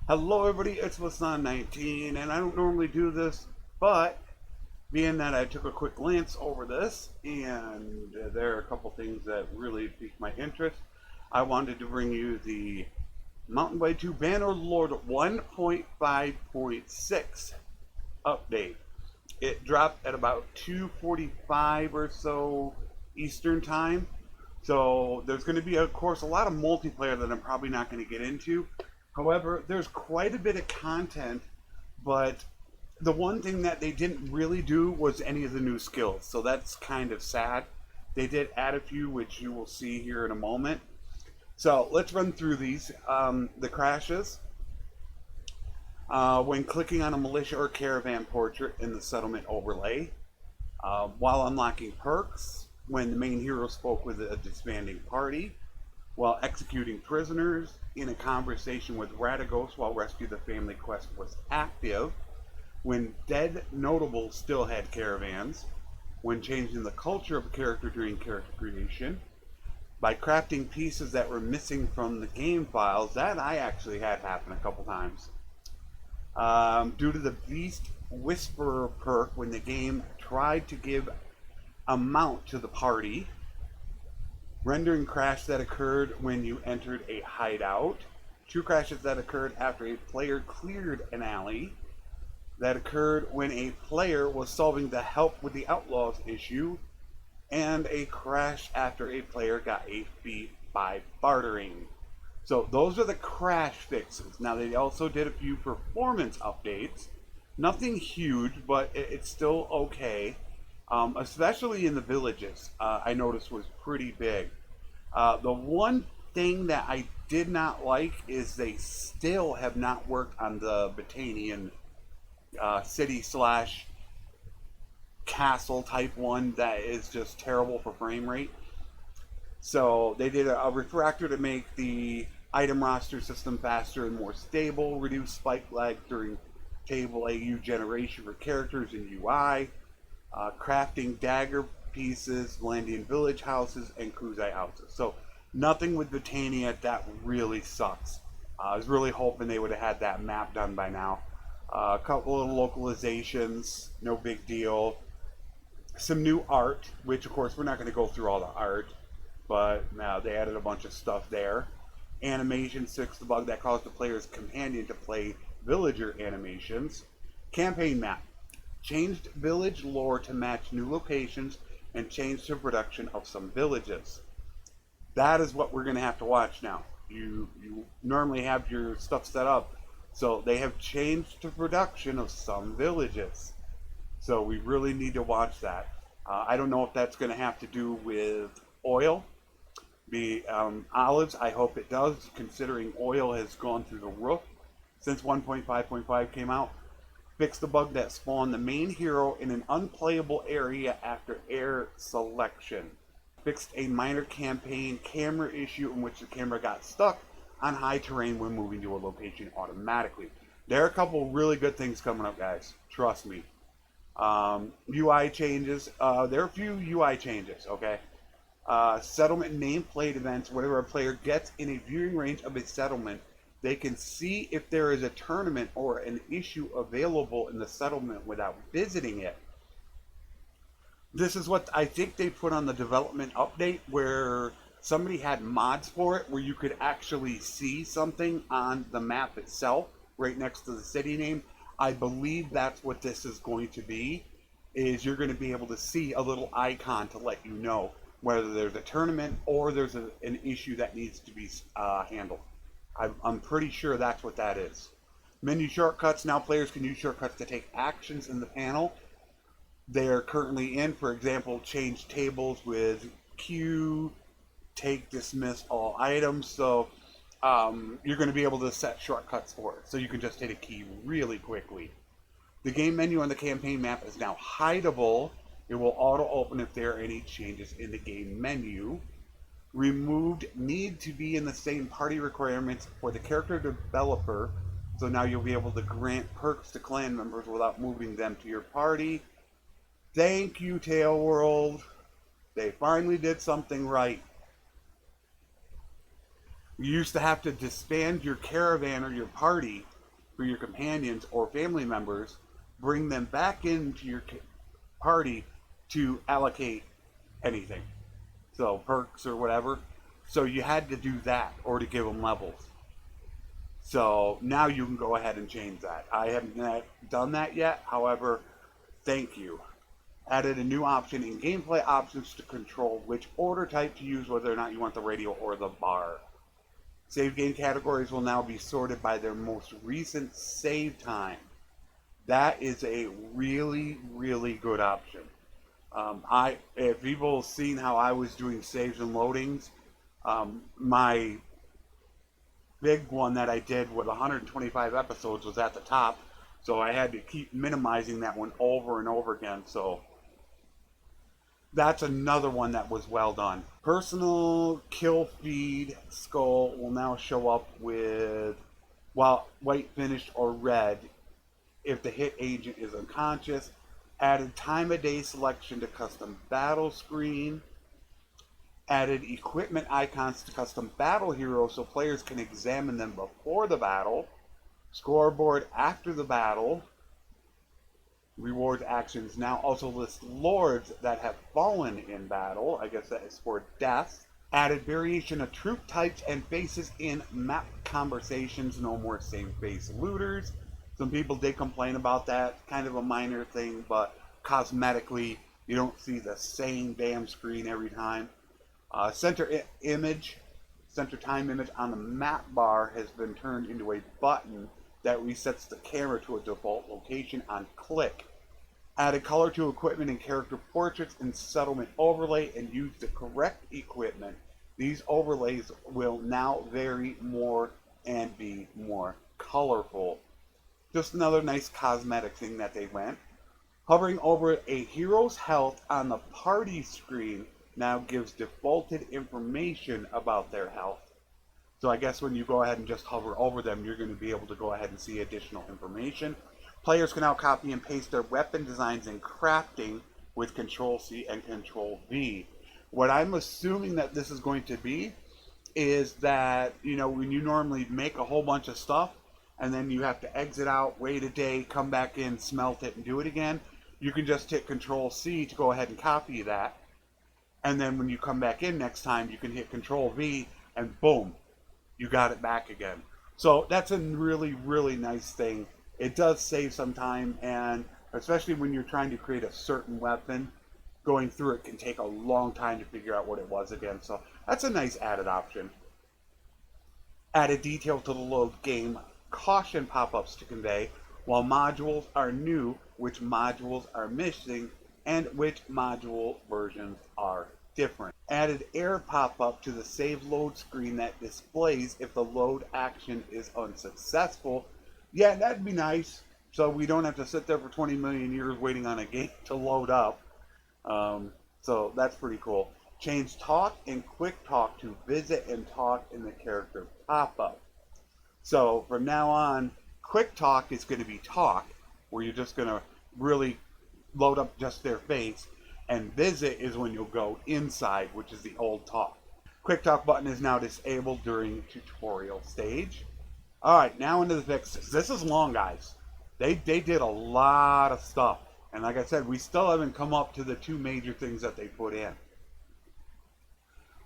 Hello everybody, it's Flesson19, and I don't normally do this, but being that I took a quick glance over this, and there are a couple things that really piqued my interest, I wanted to bring you the Mountain Blade 2 Bannerlord 1.5.6 update. It dropped at about 2:45 or so Eastern Time. So there's going to be, of course, a lot of multiplayer that I'm probably not going to get into. However, there's quite a bit of content, but the one thing that they didn't really do was any of the new skills. So that's kind of sad. They did add a few, which you will see here in a moment. So let's run through these. The crashes. When clicking on a militia or caravan portrait in the settlement overlay, while unlocking perks, when the main hero spoke with a disbanding party, while executing prisoners, in a conversation with Radagos while Rescue the Family quest was active, when dead notables still had caravans, when changing the culture of a character during character creation, by crafting pieces that were missing from the game files. That I actually had happen a couple times. Due to the Beast Whisperer perk, when the game tried to give a mount to the party, rendering crash that occurred when you entered a hideout, two crashes that occurred after a player cleared an alley, that occurred when a player was solving the help with the outlaws issue, and a crash after a player got a fee by bartering. So those are the crash fixes. Now they also did a few performance updates. Nothing huge, but it's still okay. Especially in the villages, I noticed was pretty big. The one thing that I did not like is they still have not worked on the Botanian city slash castle type one that is just terrible for frame rate. So they did a refractor to make the item roster system faster and more stable, reduce spike lag during table AU generation for characters in UI, crafting dagger pieces, landing village houses, and crusade houses. So nothing with Botania. That really sucks. I was really hoping they would have had that map done by now. A couple of localizations, no big deal. Some new art, which of course we're not going to go through all the art, but now they added a bunch of stuff there. Animation fixed the bug that caused the player's companion to play villager animations. Campaign map changed village lore to match new locations and changed the production of some villages. That is what we're going to have to watch now. You normally have your stuff set up, so they have changed the production of some villages. So we really need to watch that. I don't know if that's going to have to do with oil. The olives, I hope it does, considering oil has gone through the roof since 1.5.5 came out. Fixed the bug that spawned the main hero in an unplayable area after air selection. Fixed a minor campaign camera issue in which the camera got stuck on high terrain when moving to a location automatically. There are a couple really good things coming up, guys. Trust me. UI changes. There are a few UI changes, okay? Settlement nameplate events. Whenever a player gets in a viewing range of a settlement, they can see if there is a tournament or an issue available in the settlement without visiting it. This is what I think they put on the development update, where somebody had mods for it where you could actually see something on the map itself right next to the city name. I believe that's what this is going to be, is you're going to be able to see a little icon to let you know whether there's a tournament or there's an issue that needs to be handled. I'm pretty sure that's what that is. Menu shortcuts. Now players can use shortcuts to take actions in the panel they are currently in. For example, change tables with Q, take, dismiss all items. So you're going to be able to set shortcuts for it. So you can just hit a key really quickly. The game menu on the campaign map is now hideable. It will auto open if there are any changes in the game menu. Removed need to be in the same party requirements for the character developer. So now you'll be able to grant perks to clan members without moving them to your party. Thank you, Tail World. They finally did something right. You used to have to disband your caravan or your party for your companions or family members, bring them back into your party to allocate anything. So perks or whatever. So you had to do that or to give them levels. So now you can go ahead and change that. I haven't done that yet. However, thank you. Added a new option in gameplay options to control which order type to use, whether or not you want the radio or the bar. Save game categories will now be sorted by their most recent save time. That is a really, really good option. If people have seen how I was doing saves and loadings, my big one that I did with 125 episodes was at the top, so I had to keep minimizing that one over and over again. So that's another one that was well done. Personal kill feed skull will now show up with, while white, finished, or red if the hit agent is unconscious. Added time of day selection to custom battle screen. Added equipment icons to custom battle heroes so players can examine them before the battle. Scoreboard after the battle. Rewards actions now also list lords that have fallen in battle. I guess that is for death. Added variation of troop types and faces in map conversations. No more same face looters. Some people did complain about that. Kind of a minor thing, but cosmetically, you don't see the same damn screen every time. Center time image on the map bar has been turned into a button that resets the camera to a default location on click. Added color to equipment and character portraits in settlement overlay and use the correct equipment. These overlays will now vary more and be more colorful. Just another nice cosmetic thing that they went. Hovering over a hero's health on the party screen now gives defaulted information about their health. So I guess when you go ahead and just hover over them, you're going to be able to go ahead and see additional information. Players can now copy and paste their weapon designs in crafting with Control-C and Control-V. What I'm assuming that this is going to be is that, you know, when you normally make a whole bunch of stuff and then you have to exit out, wait a day, come back in, smelt it, and do it again, you can just hit Control-C to go ahead and copy that. And then when you come back in next time, you can hit Control-V and boom, you got it back again. So that's a really, really nice thing. It does save some time, and especially when you're trying to create a certain weapon, going through it can take a long time to figure out what it was again. So that's a nice added option. Added detail to the load game caution pop-ups to convey while modules are new, which modules are missing, and which module versions are different. Added error pop-up to the save load screen that displays if the load action is unsuccessful. Yeah, that'd be nice, so we don't have to sit there for 20 million years waiting on a game to load up. So that's pretty cool. Change talk and quick talk to visit and talk in the character pop-up. So from now on, quick talk is going to be talk, where you're just going to really load up just their face, and visit is when you'll go inside, which is the old talk. Quick talk button is now disabled during tutorial stage. Alright, now into the fixes. This is long, guys. They did a lot of stuff, and like I said, we still haven't come up to the two major things that they put in.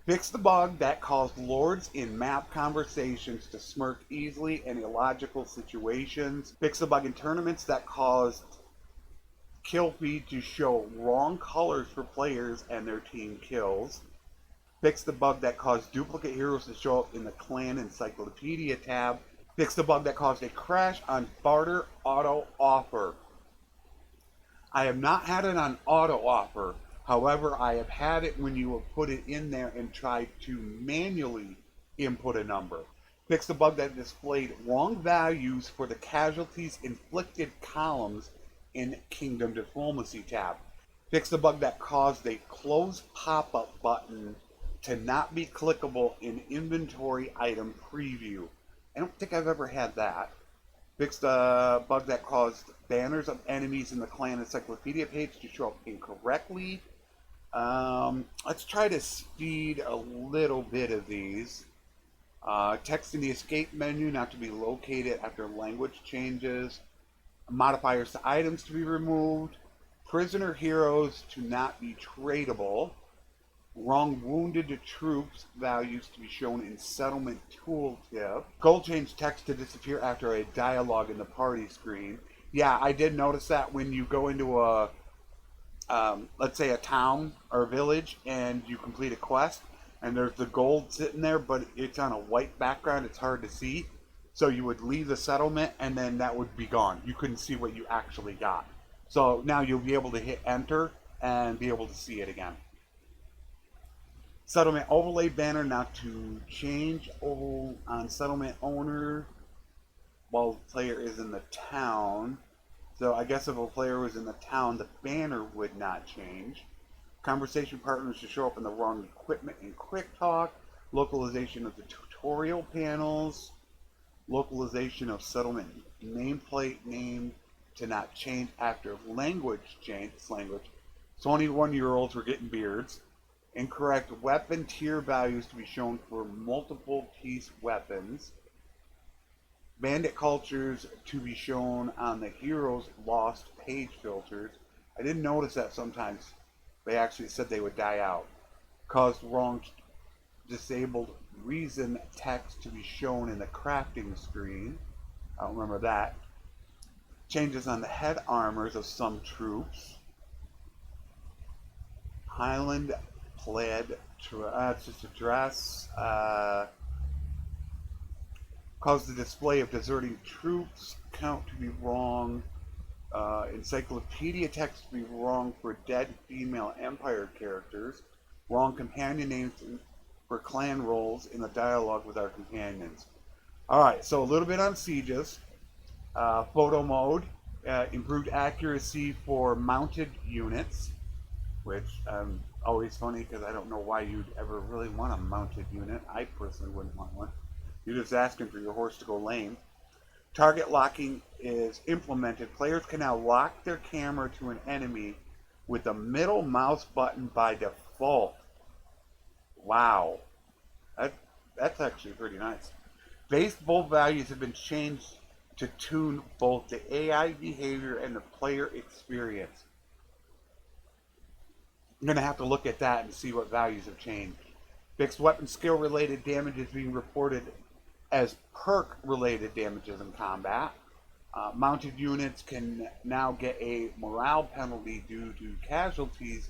Fix the bug that caused lords in map conversations to smirk easily in illogical situations. Fix the bug in tournaments that caused kill feed to show wrong colors for players and their team kills. Fix the bug that caused duplicate heroes to show up in the clan encyclopedia tab. Fix the bug that caused a crash on barter auto offer. I have not had it on auto offer. However, I have had it when you have put it in there and tried to manually input a number. Fix the bug that displayed wrong values for the casualties inflicted columns in Kingdom Diplomacy tab. Fix the bug that caused a close pop-up button to not be clickable in inventory item preview. I don't think I've ever had that. Fix the bug that caused banners of enemies in the clan encyclopedia page to show up incorrectly. Let's try to speed a little bit of these. Text in the escape menu not to be located after language changes. Modifiers to items to be removed. Prisoner heroes to not be tradable. Wrong wounded troops values to be shown in settlement tooltip. Goal change text to disappear after a dialogue in the party screen. Yeah, I did notice that when you go into a, let's say a town or a village and you complete a quest and there's the gold sitting there, but it's on a white background, it's hard to see. So you would leave the settlement and then that would be gone. You couldn't see what you actually got. So now you'll be able to hit enter and be able to see it again. Settlement overlay banner not to change on settlement owner while the player is in the town. So I guess if a player was in the town, the banner would not change. Conversation partners to show up in the wrong equipment in quick talk. Localization of the tutorial panels. Localization of settlement nameplate name to not change after language change. This language. 21-year-olds were getting beards. Incorrect weapon tier values to be shown for multiple piece weapons. Bandit cultures to be shown on the heroes lost page filters. I didn't notice that sometimes they actually said they would die out. Caused wrong disabled reason text to be shown in the crafting screen. I don't remember that. Changes on the head armors of some troops. Highland plaid, it's just a dress. Caused the display of deserting troops count to be wrong. Encyclopedia text to be wrong for dead female Empire characters. Wrong companion names for clan roles in the dialogue with our companions. Alright, so a little bit on sieges. Photo mode. Improved accuracy for mounted units, which always funny because I don't know why you'd ever really want a mounted unit. I personally wouldn't want one. You're just asking for your horse to go lame. Target locking is implemented. Players can now lock their camera to an enemy with the middle mouse button by default. Wow. That's actually pretty nice. Base bolt values have been changed to tune both the AI behavior and the player experience. I'm going to have to look at that and see what values have changed. Fixed weapon skill related damage is being reported as perk related damages in combat. Mounted units can now get a morale penalty due to casualties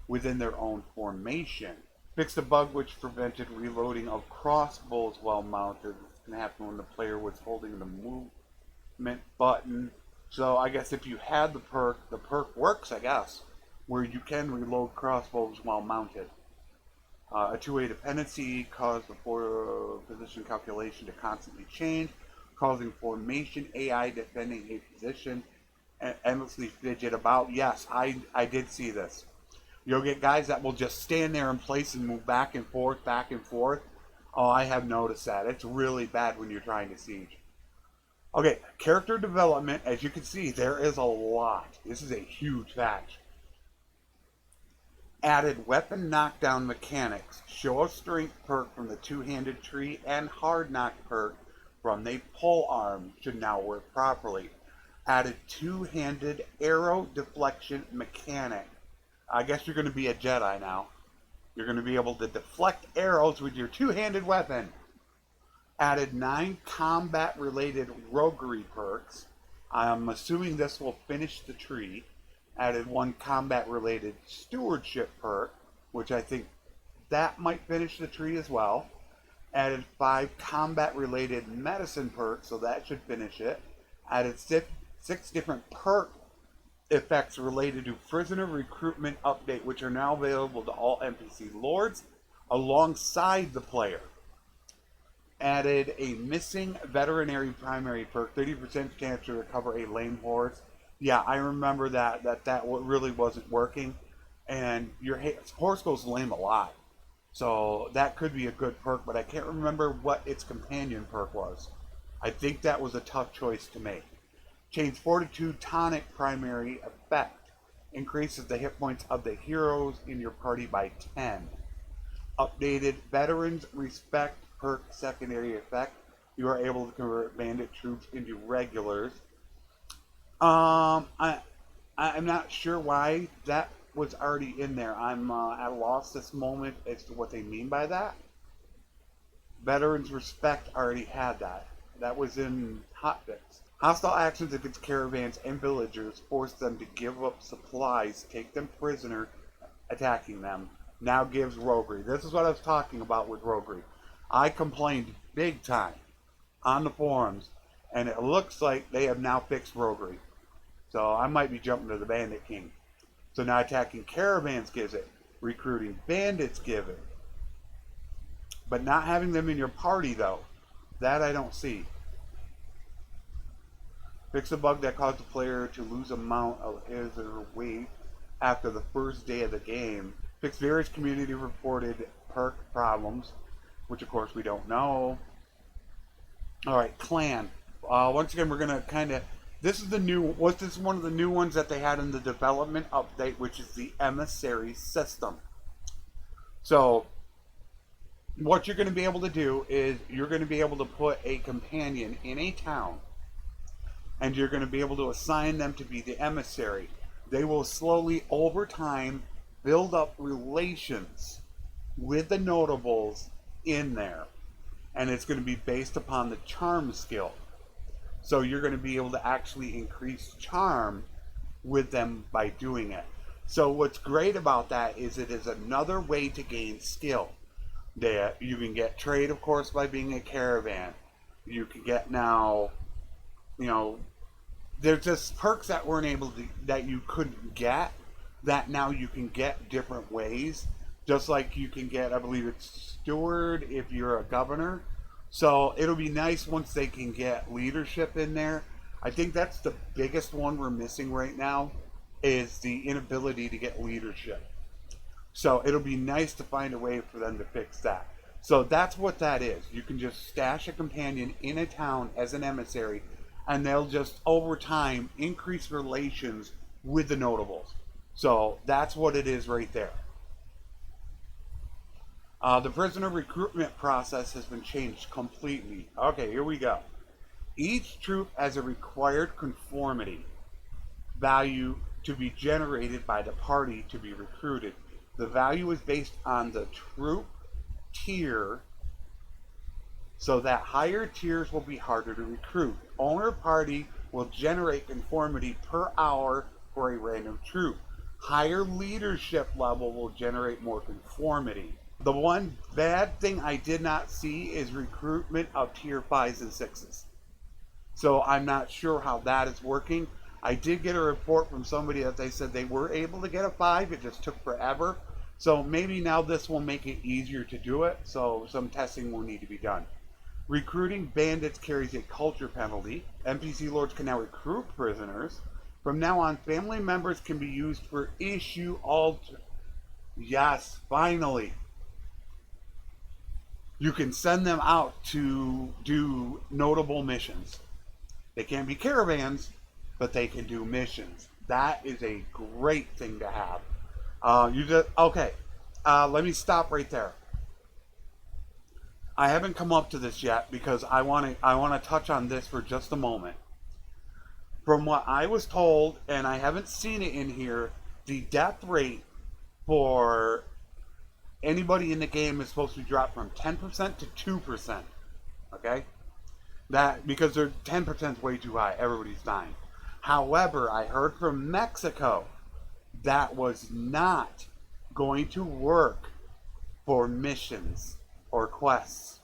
within their own formation. Fixed a bug which prevented reloading of crossbows while mounted. This can happen when the player was holding the movement button. So I guess if you had the perk works, I guess, where you can reload crossbows while mounted. A two-way dependency caused the position calculation to constantly change, causing formation AI defending a position and endlessly fidget about. Yes, I did see this. You'll get guys that will just stand there in place and move back and forth, back and forth. Oh, I have noticed that. It's really bad when you're trying to siege. Okay, character development. As you can see, there is a lot. This is a huge patch. Added weapon knockdown mechanics. Show of strength perk from the two-handed tree and hard knock perk from the pole arm should now work properly. Added two-handed arrow deflection mechanic. I guess you're going to be a Jedi now. You're going to be able to deflect arrows with your two-handed weapon. Added 9 combat-related roguery perks. I'm assuming this will finish the tree. Added 1 combat-related stewardship perk, which I think that might finish the tree as well. Added 5 combat-related medicine perks, so that should finish it. Added 6 different perk effects related to prisoner recruitment update, which are now available to all NPC lords alongside the player. Added a missing veterinary primary perk, 30% chance to recover a lame horse. Yeah, I remember that really wasn't working, and your horse goes lame a lot. So that could be a good perk, but I can't remember what its companion perk was. I think that was a tough choice to make. Change Fortitude Tonic primary effect. Increases the hit points of the heroes in your party by 10. Updated Veterans Respect perk secondary effect, you are able to convert bandit troops into regulars. I'm not sure why that was already in there. I'm at a loss this moment as to what they mean by that. Veterans Respect already had that. That was in hotfix. Hostile actions against caravans and villagers force them to give up supplies, take them prisoner, attacking them. Now gives roguery. This is what I was talking about with roguery. I complained big time on the forums, and it looks like they have now fixed roguery. So I might be jumping to the Bandit King. So now attacking caravans gives it. Recruiting bandits give it. But not having them in your party, though, that I don't see. Fix a bug that caused the player to lose amount of his or her weight after the first day of the game. Fix various community reported perk problems, which of course we don't know. Alright, clan. Once again, we're going to kind of... This is one of the new ones that they had in the development update, which is the Emissary system. So, what you're going to be able to do is you're going to be able to put a companion in a town, and you're going to be able to assign them to be the emissary. They will slowly, over time, build up relations with the notables in there, and it's going to be based upon the charm skill. So you're going to be able to actually increase charm with them by doing it. So what's great about that is it is another way to gain skill. That you can get trade, of course, by being a caravan. You can get now, there's just perks that weren't able to, that you couldn't get, that now you can get different ways. Just like you can get, I believe it's steward if you're a governor. So it'll be nice once they can get leadership in there. I think that's the biggest one we're missing right now, is the inability to get leadership. So it'll be nice to find a way for them to fix that. So that's what that is. You can just stash a companion in a town as an emissary, and they'll just, over time, increase relations with the notables. So that's what it is right there. The prisoner recruitment process has been changed completely. Okay, here we go. Each troop has a required conformity value to be generated by the party to be recruited. The value is based on the troop tier, so that higher tiers will be harder to recruit. Owner party will generate conformity per hour for a random troop. Higher leadership level will generate more conformity. The one bad thing I did not see is recruitment of tier 5s and 6s. So I'm not sure how that is working. I did get a report from somebody that they said they were able to get a 5, it just took forever. So maybe now this will make it easier to do it, so some testing will need to be done. Recruiting bandits carries a culture penalty. NPC lords can now recruit prisoners. From now on, family members can be used for issue alter. Yes, finally. You can send them out to do notable missions. They can't be caravans, but they can do missions. That is a great thing to have. Let me stop right there. I haven't come up to this yet because I want to touch on this for just a moment. From what I was told, and I haven't seen it in here, the death rate for anybody in the game is supposed to drop from 10% to 2%. Okay? That because 10% is way too high. Everybody's dying. However, I heard from Mexico that was not going to work for missions or quests.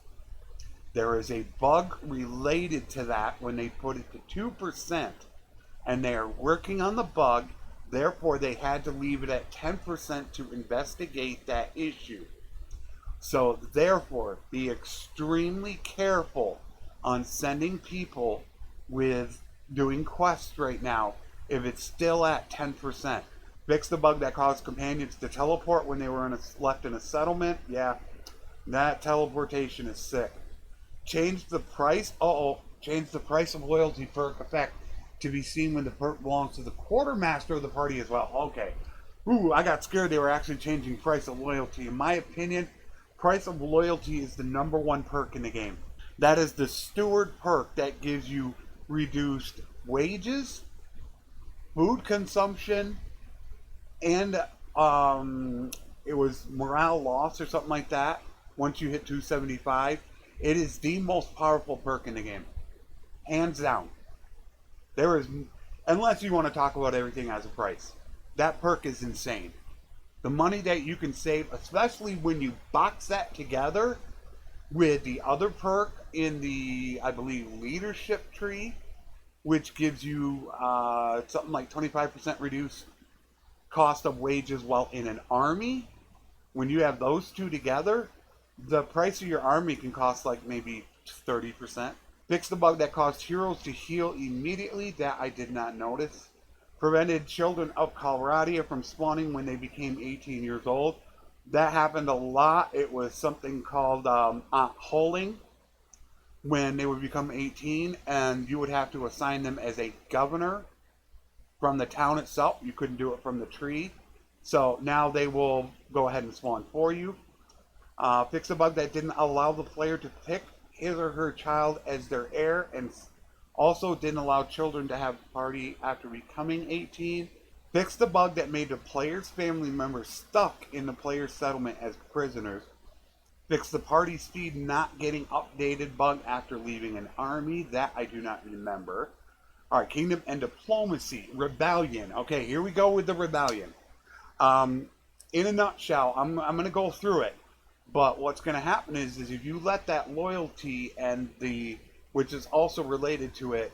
There is a bug related to that when they put it to 2%, and they are working on the bug. Therefore, they had to leave it at 10% to investigate that issue. So, therefore, be extremely careful on sending people with doing quests right now if it's still at 10%. Fix the bug that caused companions to teleport when they were left in a settlement. Yeah, that teleportation is sick. Change the price. Change the price of loyalty perk effect to be seen when the perk belongs to the quartermaster of the party as well. Okay. Ooh, I got scared they were actually changing price of loyalty. In my opinion, Price of Loyalty is the #1 perk in the game. That is the steward perk that gives you reduced wages, food consumption, and it was morale loss or something like that once you hit 275. It is the most powerful perk in the game, hands down. There is, unless you want to talk about everything as a price, that perk is insane. The money that you can save, especially when you box that together with the other perk in the, I believe, leadership tree, which gives you something like 25% reduced cost of wages while in an army. When you have those two together, the price of your army can cost like maybe 30%. Fix the bug that caused heroes to heal immediately. That I did not notice. Prevented children of Colorado from spawning when they became 18 years old. That happened a lot. It was something called holing when they would become 18, and you would have to assign them as a governor from the town itself. You couldn't do it from the tree. So now they will go ahead and spawn for you. Fix a bug that didn't allow the player to pick his or her child as their heir, and also didn't allow children to have a party after becoming 18. Fix the bug that made the player's family members stuck in the player's settlement as prisoners. Fix the party speed not getting updated bug after leaving an army. That I do not remember. Alright, Kingdom and Diplomacy. Rebellion. Okay, here we go with the Rebellion. In a nutshell, I'm going to go through it. But what's going to happen is if you let that loyalty and the, which is also related to it,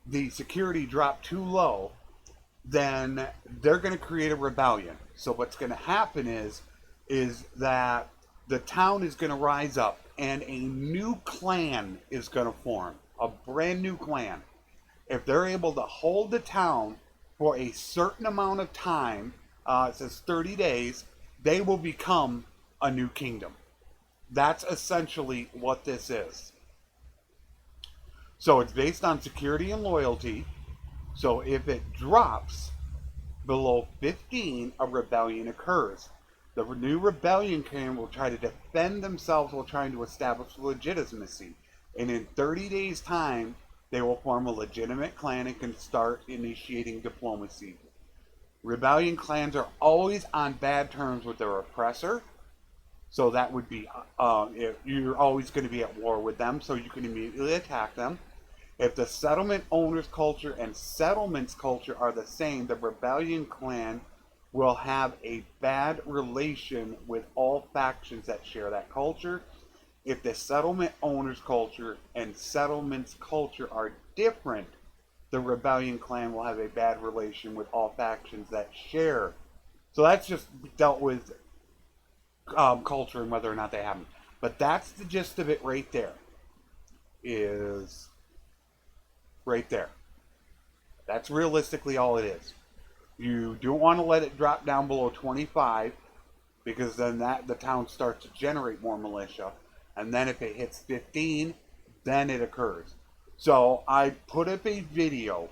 the security drop too low, then they're going to create a rebellion. So what's going to happen is that the town is going to rise up and a new clan is going to form, a brand new clan. If they're able to hold the town for a certain amount of time, it says 30 days, they will become a new kingdom. That's essentially what this is. So it's based on security and loyalty. So if it drops below 15, a rebellion occurs. The new rebellion clan will try to defend themselves while trying to establish legitimacy. And in 30 days' time, they will form a legitimate clan and can start initiating diplomacy. Rebellion clans are always on bad terms with their oppressor. So that would be, you're always going to be at war with them, so you can immediately attack them. If the settlement owner's culture and settlement's culture are the same, the rebellion clan will have a bad relation with all factions that share that culture. If the settlement owner's culture and settlement's culture are different, the rebellion clan will have a bad relation with all factions that share. So that's just dealt with culture and whether or not they have them. But that's the gist of it right there. Is right there. That's realistically all it is. You don't want to let it drop down below 25 because then the town starts to generate more militia. And then if it hits 15, then it occurs. So I put up a video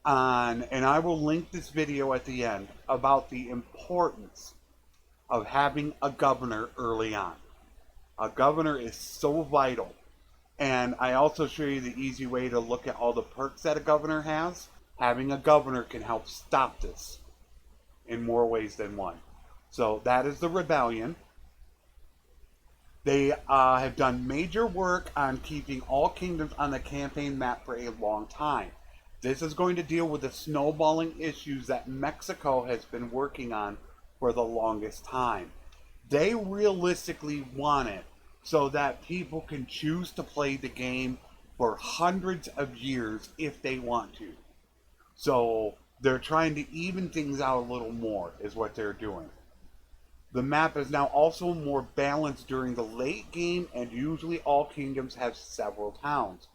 on, and I will link this video at the end, about the importance of having a governor early on. A governor is so vital. And I also show you the easy way to look at all the perks that a governor has. Having a governor can help stop this in more ways than one. So that is the rebellion. They have done major work on keeping all kingdoms on the campaign map for a long time. This is going to deal with the snowballing issues that Mexico has been working on for the longest time. They realistically want it so that people can choose to play the game for hundreds of years if they want to. So they're trying to even things out a little more is what they're doing. The map is now also more balanced during the late game, and usually all kingdoms have several towns.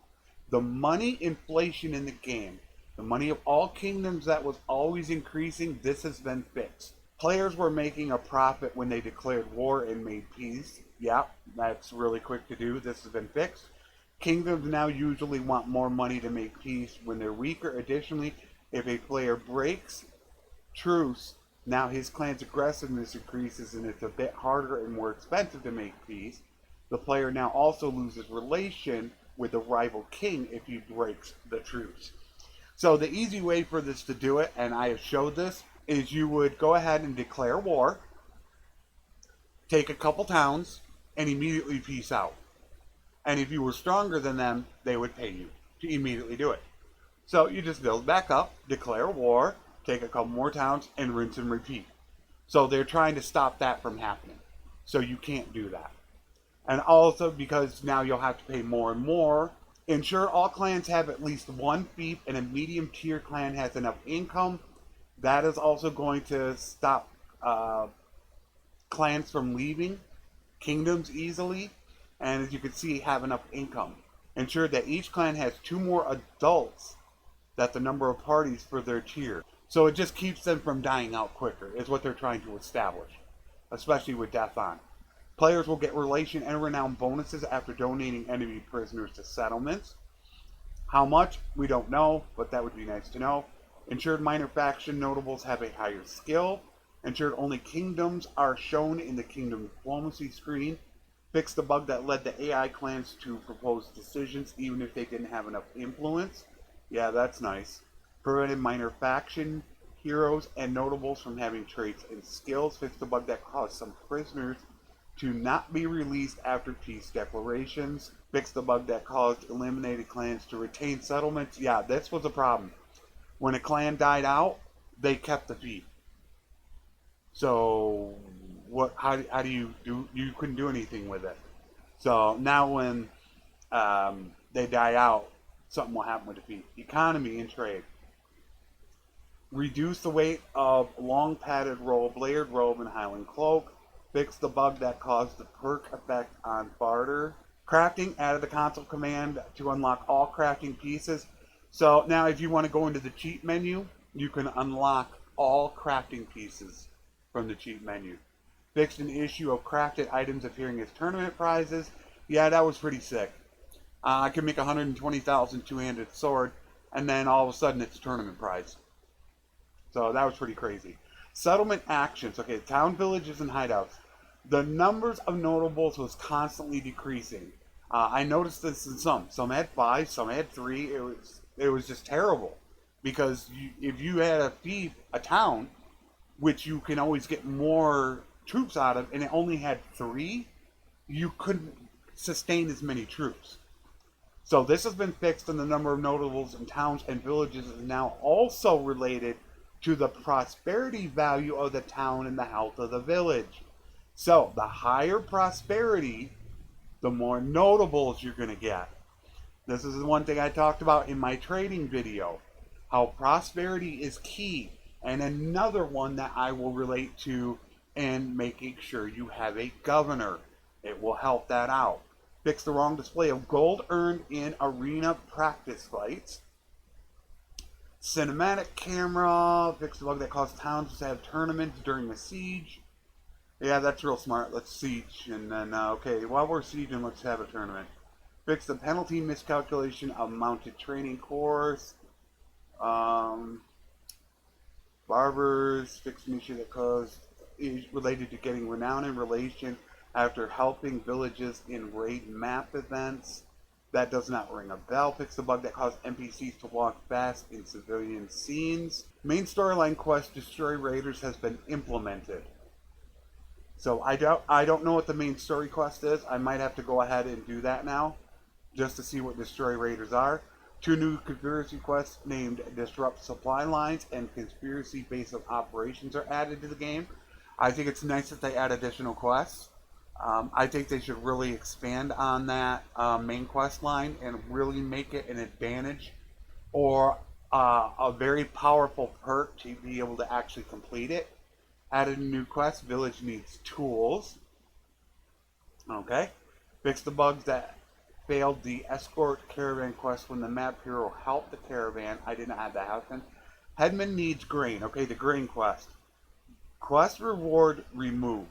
The money inflation in the game, the money of all kingdoms that was always increasing, this has been fixed. Players were making a profit when they declared war and made peace. Yeah, that's really quick to do. This has been fixed. Kingdoms now usually want more money to make peace when they're weaker. Additionally, if a player breaks truce, Now his clan's aggressiveness increases and it's a bit harder and more expensive to make peace. The player now also loses relation with the rival king if he breaks the truce. So the easy way for this to do it, and I have showed this, is you would go ahead and declare war, take a couple towns, and immediately peace out. And if you were stronger than them, they would pay you to immediately do it. So you just build back up, declare war, take a couple more towns, and rinse and repeat. So they're trying to stop that from happening. So you can't do that. And also, because now you'll have to pay more and more, ensure all clans have at least one fief and a medium tier clan has enough income. That is also going to stop clans from leaving kingdoms easily. And as you can see, have enough income. Ensure that each clan has 2 more adults than the number of parties for their tier. So it just keeps them from dying out quicker, is what they're trying to establish, especially with Death On. Players will get relation and renown bonuses after donating enemy prisoners to settlements. How much? We don't know, but that would be nice to know. Ensured minor faction notables have a higher skill. Ensured only kingdoms are shown in the kingdom diplomacy screen. Fix the bug that led the AI clans to propose decisions even if they didn't have enough influence. Yeah, that's nice. Prevented minor faction heroes and notables from having traits and skills. Fix the bug that caused some prisoners to not be released after peace declarations. Fix the bug that caused eliminated clans to retain settlements. Yeah, this was a problem. When a clan died out, they kept the fief. So how do you couldn't do anything with it. So now when they die out, something will happen with the fief. Economy and trade. Reduce the weight of long padded robe, layered robe, and Highland cloak. Fix the bug that caused the perk effect on barter. Crafting, added the console command to unlock all crafting pieces. So now if you want to go into the cheat menu, you can unlock all crafting pieces from the cheat menu. Fixed an issue of crafted items appearing as tournament prizes. Yeah, that was pretty sick. I could make a 120,000 two-handed sword, and then all of a sudden it's a tournament prize. So that was pretty crazy. Settlement actions. Okay, town, villages, and hideouts. The numbers of notables was constantly decreasing. I noticed this in some. Some had 5, some had 3. It was just terrible. Because if you had a town, which you can always get more troops out of, and it only had 3, you couldn't sustain as many troops. So this has been fixed, and the number of notables in towns and villages is now also related to the prosperity value of the town and the health of the village. So the higher prosperity, the more notables you're going to get. This is the one thing I talked about in my trading video, how prosperity is key, and another one that I will relate to in making sure you have a governor. It will help that out. Fix the wrong display of gold earned in arena practice fights. Cinematic camera. Fix the bug that caused towns to have tournaments during a siege. Yeah, that's real smart. Let's siege. And then, okay, while we're sieging, let's have a tournament. Fix the penalty miscalculation of mounted training course. Barbers. Fix an issue that caused is related to getting renown and relation after helping villages in raid map events. That does not ring a bell. Fix the bug that caused NPCs to walk fast in civilian scenes. Main storyline quest, Destroy Raiders, has been implemented. So I don't know what the main story quest is. I might have to go ahead and do that now, just to see what Destroy Raiders are. 2 new conspiracy quests named Disrupt Supply Lines and Conspiracy Base of Operations are added to the game. I think it's nice that they add additional quests. I think they should really expand on that main quest line and really make it an advantage or a very powerful perk to be able to actually complete it. Added a new quest, Village Needs Tools. Okay. Fix the bugs that failed the Escort Caravan quest when the map hero helped the caravan. I did not have that happen. Headman Needs Grain. Okay, the grain quest. Quest reward removed.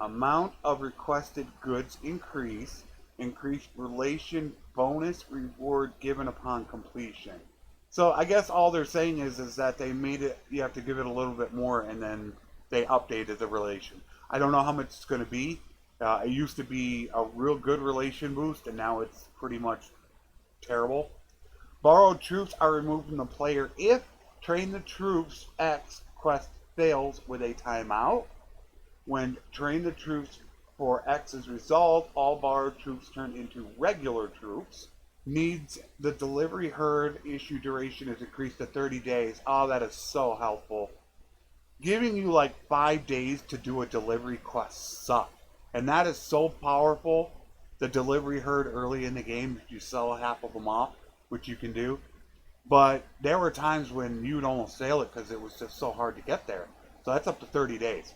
Amount of requested goods increase. Increased relation bonus reward given upon completion. So I guess all they're saying is that they made it, you have to give it a little bit more and then they updated the relation. I don't know how much it's going to be. It used to be a real good relation boost, and now it's pretty much terrible. Borrowed troops are removed from the player if Train the Troops X quest fails with a timeout. When Train the Troops for X is resolved, all borrowed troops turn into regular troops. Needs the delivery herd issue duration is increased to 30 days. Oh, that is so helpful. Giving you like 5 days to do a delivery quest sucks. And that is so powerful. The delivery herd early in the game, if you sell half of them off, which you can do. But there were times when you'd almost fail it because it was just so hard to get there. So that's up to 30 days.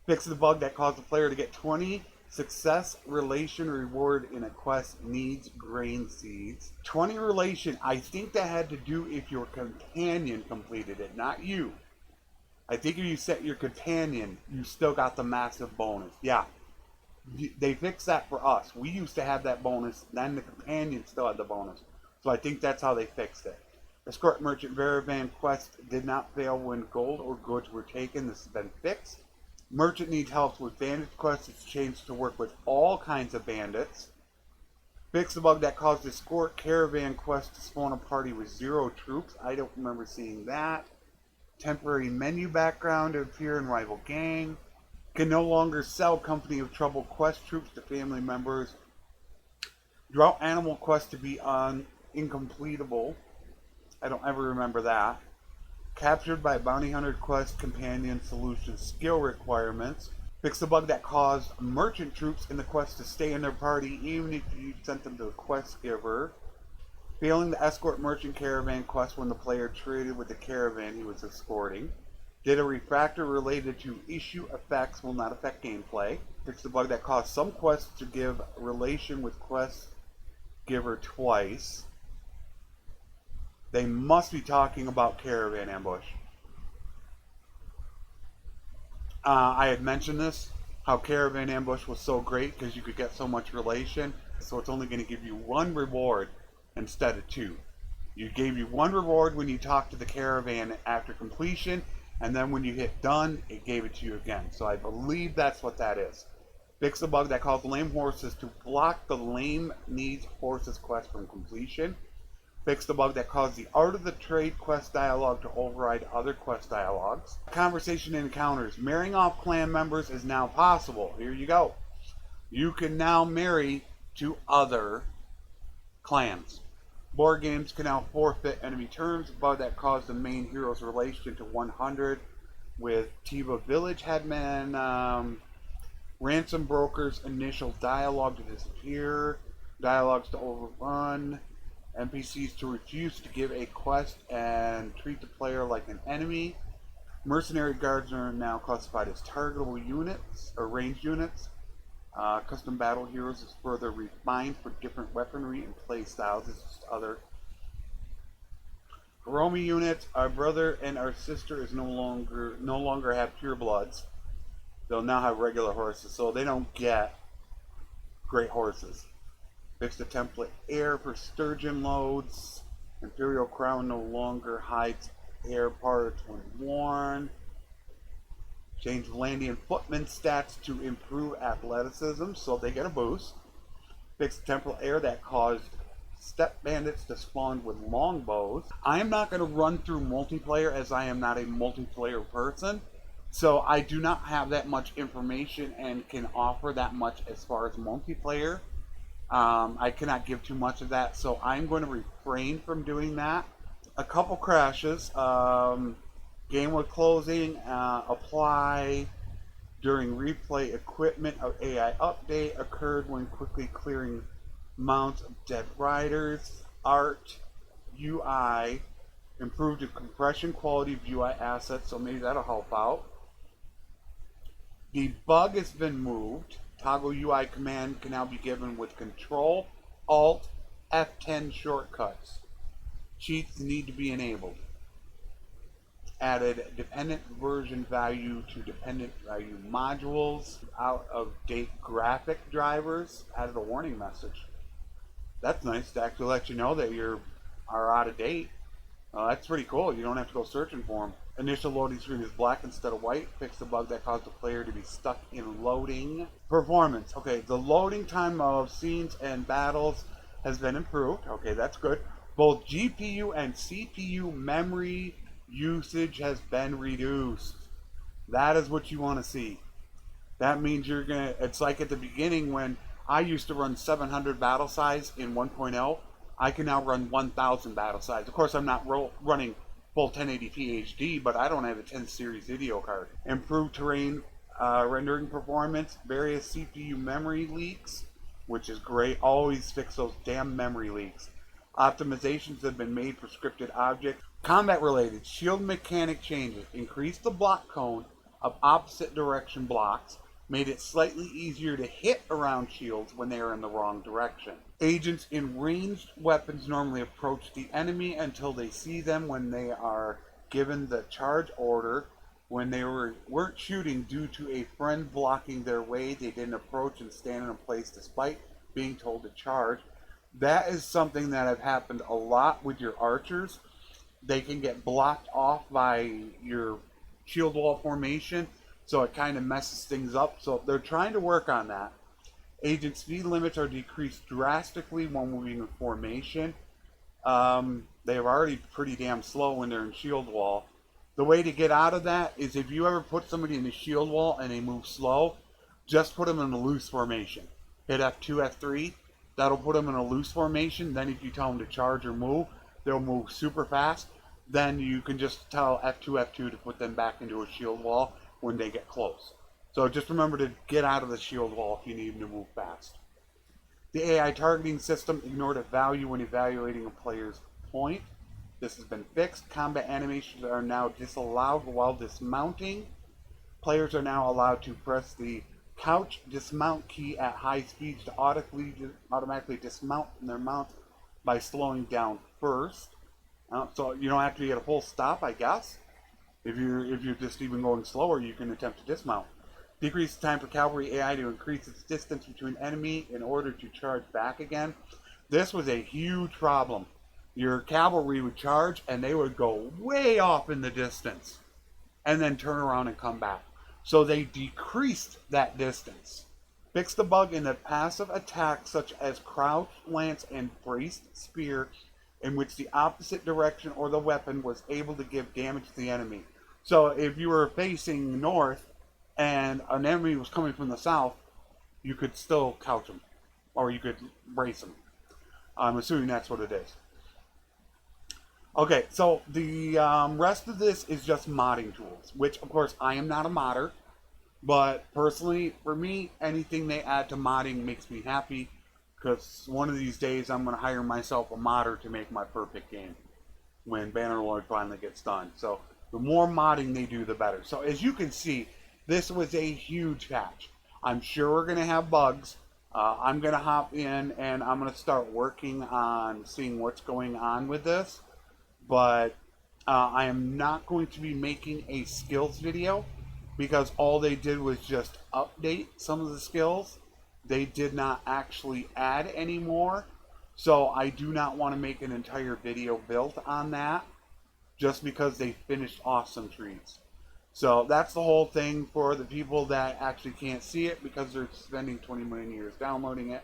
Fix the bug that caused the player to get 20 success relation reward in a quest needs grain seeds. 20 relation, I think that had to do if your companion completed it, not you. I think if you set your companion, you still got the massive bonus. Yeah, they fixed that for us. We used to have that bonus, then the companion still had the bonus. So I think that's how they fixed it. Escort Merchant Caravan quest did not fail when gold or goods were taken. This has been fixed. Merchant needs help with bandit quests. It's changed to work with all kinds of bandits. Fix the bug that caused Escort Caravan quest to spawn a party with 0 troops. I don't remember seeing that. Temporary menu background to appear in rival gang. Can no longer sell Company of Trouble quest troops to family members. Drought animal quest to be incompletable. I don't ever remember that. Captured by bounty hunter quest companion solution skill requirements. Fix the bug that caused merchant troops in the quest to stay in their party even if you sent them to the quest giver. Failing the escort merchant caravan quest when the player traded with the caravan he was escorting. Did a refractor related to issue effects will not affect gameplay. Fix the bug that caused some quests to give relation with quest giver twice. They must be talking about caravan ambush. I had mentioned this, how caravan ambush was so great because you could get so much relation. So it's only going to give you 1 reward instead of 2. You gave you 1 reward when you talked to the caravan after completion, and then when you hit done, it gave it to you again. So I believe that's what that is. Fix the bug that caused lame horses to block the lame needs horses quest from completion. Fix the bug that caused the Art of the Trade quest dialogue to override other quest dialogues. Conversation encounters. Marrying off clan members is now possible. Here you go. You can now marry to other clans. Board games can now forfeit enemy terms. Bug that caused the main hero's relation to 100 with Tiva Village Headman. Ransom brokers initial dialogue to disappear. Dialogues to overrun. NPCs to refuse to give a quest and treat the player like an enemy. Mercenary guards are now classified as targetable units or ranged units. Custom battle heroes is further refined for different weaponry and play styles. This is other. Hiromi units, our brother and our sister is no longer have pure bloods. They'll now have regular horses, so they don't get great horses. Fix the template air for sturgeon loads. Imperial crown no longer hides air parts when worn. Change Landian footman stats to improve athleticism, so they get a boost. Fix temple air that caused step bandits to spawn with longbows. I am not going to run through multiplayer as I am not a multiplayer person, so I do not have that much information and can offer that much as far as multiplayer. I cannot give too much of that, so I'm going to refrain from doing that. A couple crashes. Game with closing, apply during replay equipment of AI update occurred when quickly clearing mounts of dead riders. Art, UI, improved the compression quality of UI assets, so maybe that'll help out. The bug has been moved. Toggle UI command can now be given with Control, Alt, F10 shortcuts. Cheats need to be enabled. Added dependent version value to dependent value modules. Out of date graphic drivers. Added a warning message. That's nice to actually let you know that you are out of date. That's pretty cool. You don't have to go searching for them. initial loading screen is black instead of white. Fix the bug that caused the player to be stuck in loading. Performance. Okay, the loading time of scenes and battles has been improved. Okay, that's good. Both GPU and CPU memory usage has been reduced. That is what you want to see. That means you're going to, it's like at the beginning when I used to run 700 battle size in 1.0. I can now run 1000 battle size. Of course, I'm not running full 1080p HD, but I don't have a 10 series video card. Improved terrain rendering performance, various CPU memory leaks, which is great. Always fix those damn memory leaks. Optimizations have been made for scripted objects. Combat related shield mechanic changes. Increase the block cone of opposite direction blocks. Made it slightly easier to hit around shields when they are in the wrong direction. Agents in ranged weapons normally approach the enemy until they see them when they are given the charge order. When they weren't shooting due to a friend blocking their way, they didn't approach and stand in a place despite being told to charge. That is something that have happened a lot with your archers. They can get blocked off by your shield wall formation, so it kind of messes things up. So they're trying to work on that. Agent speed limits are decreased drastically when moving in formation. They're already pretty damn slow when they're in shield wall. The way to get out of that is if you ever put somebody in the shield wall and they move slow, just put them in a loose formation. Hit F2, F3. That'll put them in a loose formation. Then if you tell them to charge or move, they'll move super fast. Then you can just tell F2, F2 to put them back into a shield wall when they get close. So just remember to get out of the shield wall if you need them to move fast. The AI targeting system ignored a value when evaluating a player's point. This has been fixed. Combat animations are now disallowed while dismounting. Players are now allowed to press the couch dismount key at high speeds to automatically dismount their mount by slowing down first. So you don't have to get a full stop, I guess. If you're just even going slower, you can attempt to dismount. Decrease the time for cavalry AI to increase its distance between enemy in order to charge back again. This was a huge problem. Your cavalry would charge and they would go way off in the distance and then turn around and come back. So they decreased that distance. Fix the bug in the passive attacks such as crouch, lance, and braced spear, in which the opposite direction or the weapon was able to give damage to the enemy. So if you were facing north and an enemy was coming from the south, you could still couch them, or you could brace them. I'm assuming that's what it is. Okay, so the rest of this is just modding tools, which of course I am not a modder, but personally, for me, anything they add to modding makes me happy, because one of these days I'm going to hire myself a modder to make my perfect game when Bannerlord finally gets done. So the more modding they do, the better. So as you can see, this was a huge patch. I'm sure we're going to have bugs. I'm going to hop in and I'm going to start working on seeing what's going on with this. But I am not going to be making a skills video because all they did was just update some of the skills. They did not actually add any more. So I do not want to make an entire video built on that just because they finished off some trees. So that's the whole thing for the people that actually can't see it because they're spending 20 million years downloading it.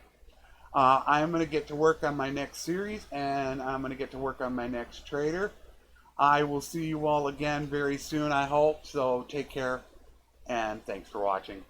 I'm going to get to work on my next series, and I'm going to get to work on my next trader. I will see you all again very soon, I hope. So take care, and thanks for watching.